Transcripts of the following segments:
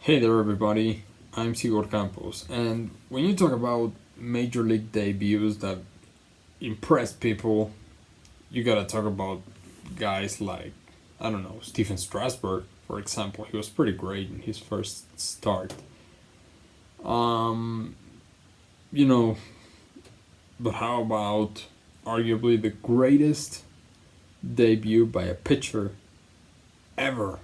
Hey there, everybody. I'm Sigor Campos, and when you talk about major league debuts that impressed people, you gotta talk about guys like, I don't know, Stephen Strasburg, for example. He was pretty great in his first start. Um, you know, but how about arguably the greatest debut by a pitcher ever?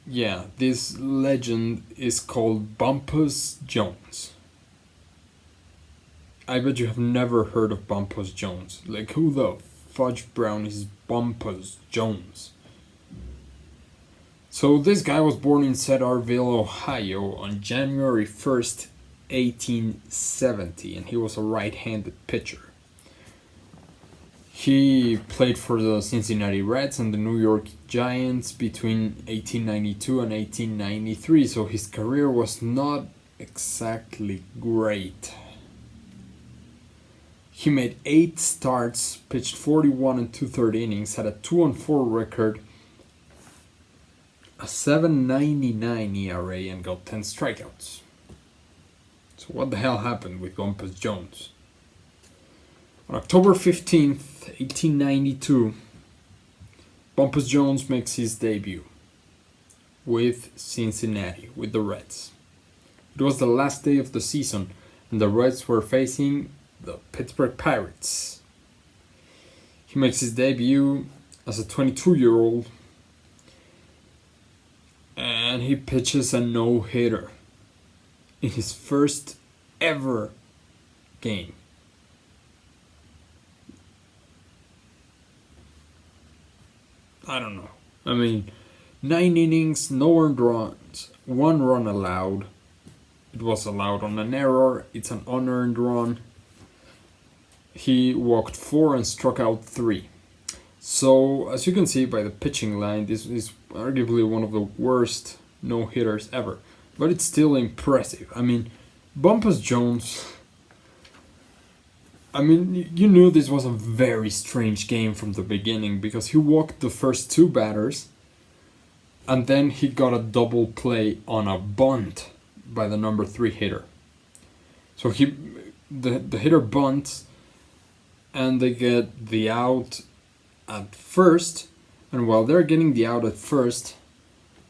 Yeah, this legend is called Bumpus Jones. I bet you have never heard of Bumpus Jones. Like, who the fudge brown is Bumpus Jones? So, this guy was born in Cedarville, Ohio on January 1st, 1870, and he was a right handed pitcher. He played for the Cincinnati Reds and the New York Giants between 1892 and 1893, so his career was not exactly great. He made 8 starts, pitched 41 and 2/3 innings, had a 2-4 record, a 7.99 ERA, and got 10 strikeouts. So what the hell happened with Bumpus Jones? On October 15th, 1892, Bumpus Jones makes his debut with Cincinnati, with the Reds. It was the last day of the season, and the Reds were facing the Pittsburgh Pirates. He makes his debut as a 22-year-old, and he pitches a no-hitter in his first ever game. I don't know. I mean, 9 innings, no earned runs, 1 run allowed. It was allowed on an error. It's an unearned run. He walked 4 and struck out 3. So, as you can see by the pitching line, this is arguably one of the worst no-hitters ever. But it's still impressive. I mean, Bumpus Jones... I mean, you knew this was a very strange game from the beginning because he walked the first 2 batters and then he got a double play on a bunt by the number 3 hitter. So the hitter bunts and they get the out at first, and while they're getting the out at first,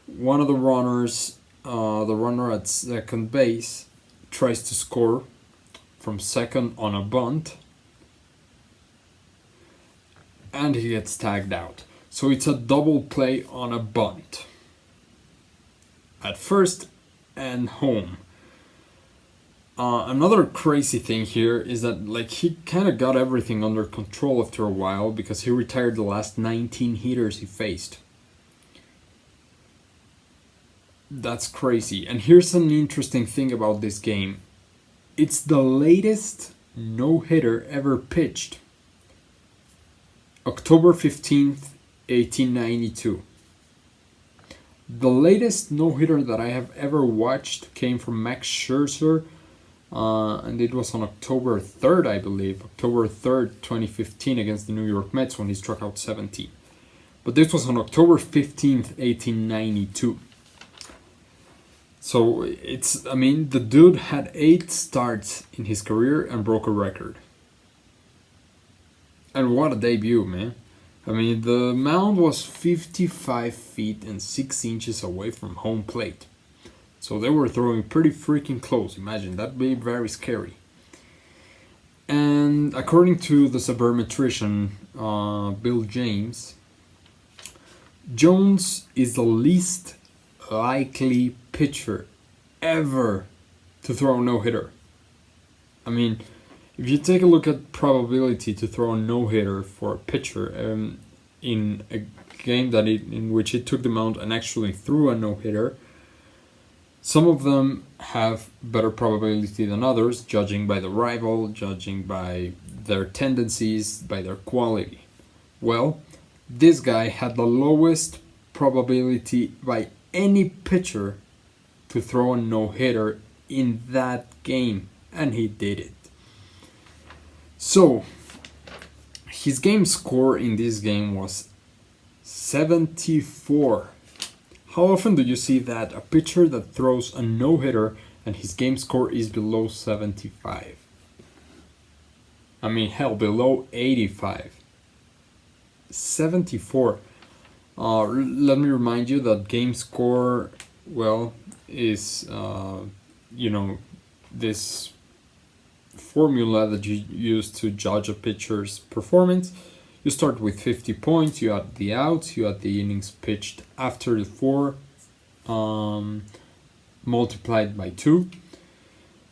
one of the runners, the runner at second base, tries to score from second on a bunt, and he gets tagged out. So it's a double play on a bunt at first and home. Another crazy thing here is that he kind of got everything under control after a while because he retired the last 19 hitters he faced. That's crazy. And here's an interesting thing about this game. It's the latest no-hitter ever pitched. October 15th, 1892. The latest no-hitter that I have ever watched came from Max Scherzer, and it was on October 3rd, I believe. October 3rd, 2015 against the New York Mets when he struck out 17. But this was on October 15th, 1892. So the dude had 8 starts in his career and broke a record. And what a debut, man. I mean, the mound was 55 feet and 6 inches away from home plate. So they were throwing pretty freaking close. Imagine, that'd be very scary. And according to the sabermetrician, Bill James, Jones is the least likely pitcher ever to throw a no-hitter. I mean, if you take a look at probability to throw a no-hitter for a pitcher in a game in which he took the mound and actually threw a no-hitter, some of them have better probability than others, judging by the rival, judging by their tendencies, by their quality. Well, this guy had the lowest probability by any pitcher to throw a no-hitter in that game, and he did it. So, his game score in this game was 74. How often do you see that a pitcher that throws a no-hitter and his game score is below 75? I mean, hell, below 85. 74. Let me remind you that game score, well, is, this formula that you use to judge a pitcher's performance. You start with 50 points, you add the outs, you add the innings pitched after the 4, multiplied by 2.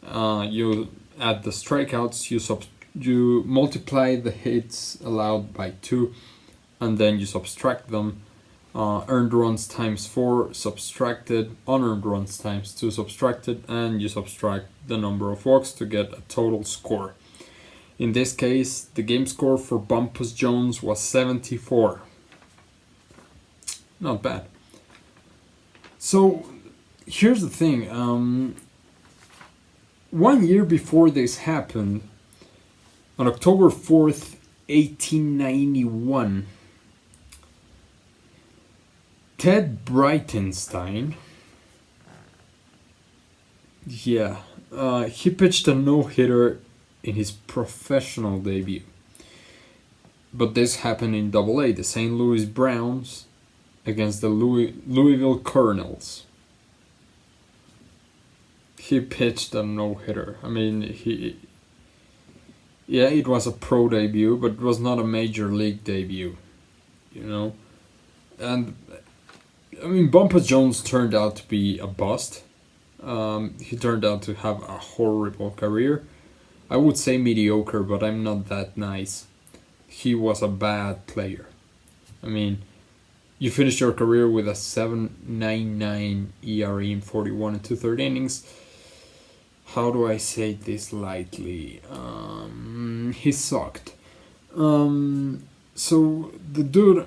You add the strikeouts, you multiply the hits allowed by 2, and then you subtract them. Earned runs times 4 subtracted, unearned runs times 2 subtracted, and you subtract the number of walks to get a total score. In this case, the game score for Bumpus Jones was 74. Not bad. So, here's the thing. 1 year before this happened, on October 4th, 1891, Ted Breitenstein, he pitched a no-hitter in his professional debut. But this happened in Double-A, the St. Louis Browns against the Louisville Cardinals. He pitched a no-hitter. I mean, it was a pro debut, but it was not a major league debut, And, I mean, Bumpus Jones turned out to be a bust. He turned out to have a horrible career. I would say mediocre, but I'm not that nice. He was a bad player. I mean, you finished your career with a 7.99 ERA in 41 and 2/3 innings. How do I say this lightly? He sucked. So the dude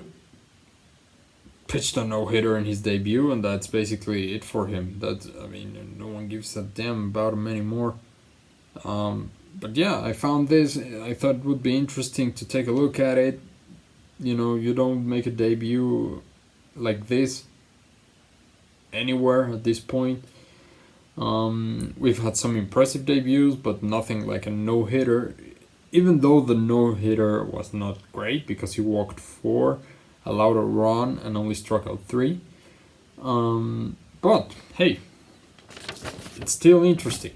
pitched a no-hitter in his debut, and that's basically it for him. No one gives a damn about him anymore. But yeah, I found this. I thought it would be interesting to take a look at it. You don't make a debut like this anywhere at this point. We've had some impressive debuts, but nothing like a no-hitter. Even though the no-hitter was not great because he walked 4, allowed a run, and only struck out 3. But hey, it's still interesting.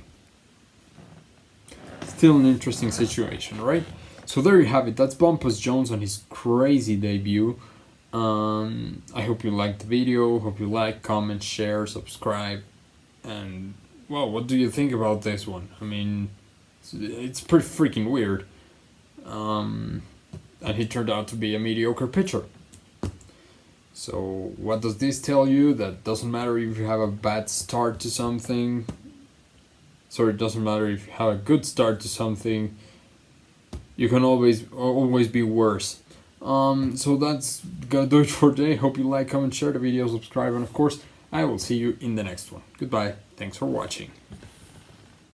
Still an interesting situation, right? So there you have it. That's Bumpus Jones on his crazy debut. I hope you liked the video. Hope you like, comment, share, subscribe. And, well, what do you think about this one? I mean, it's pretty freaking weird. And he turned out to be a mediocre pitcher. So what does this tell you? That doesn't matter if you have a bad start to something. Sorry, it doesn't matter if you have a good start to something. You can always be worse. So that's gonna do it for today. Hope you like, comment, share the video, subscribe, and of course, I will see you in the next one. Goodbye. Thanks for watching.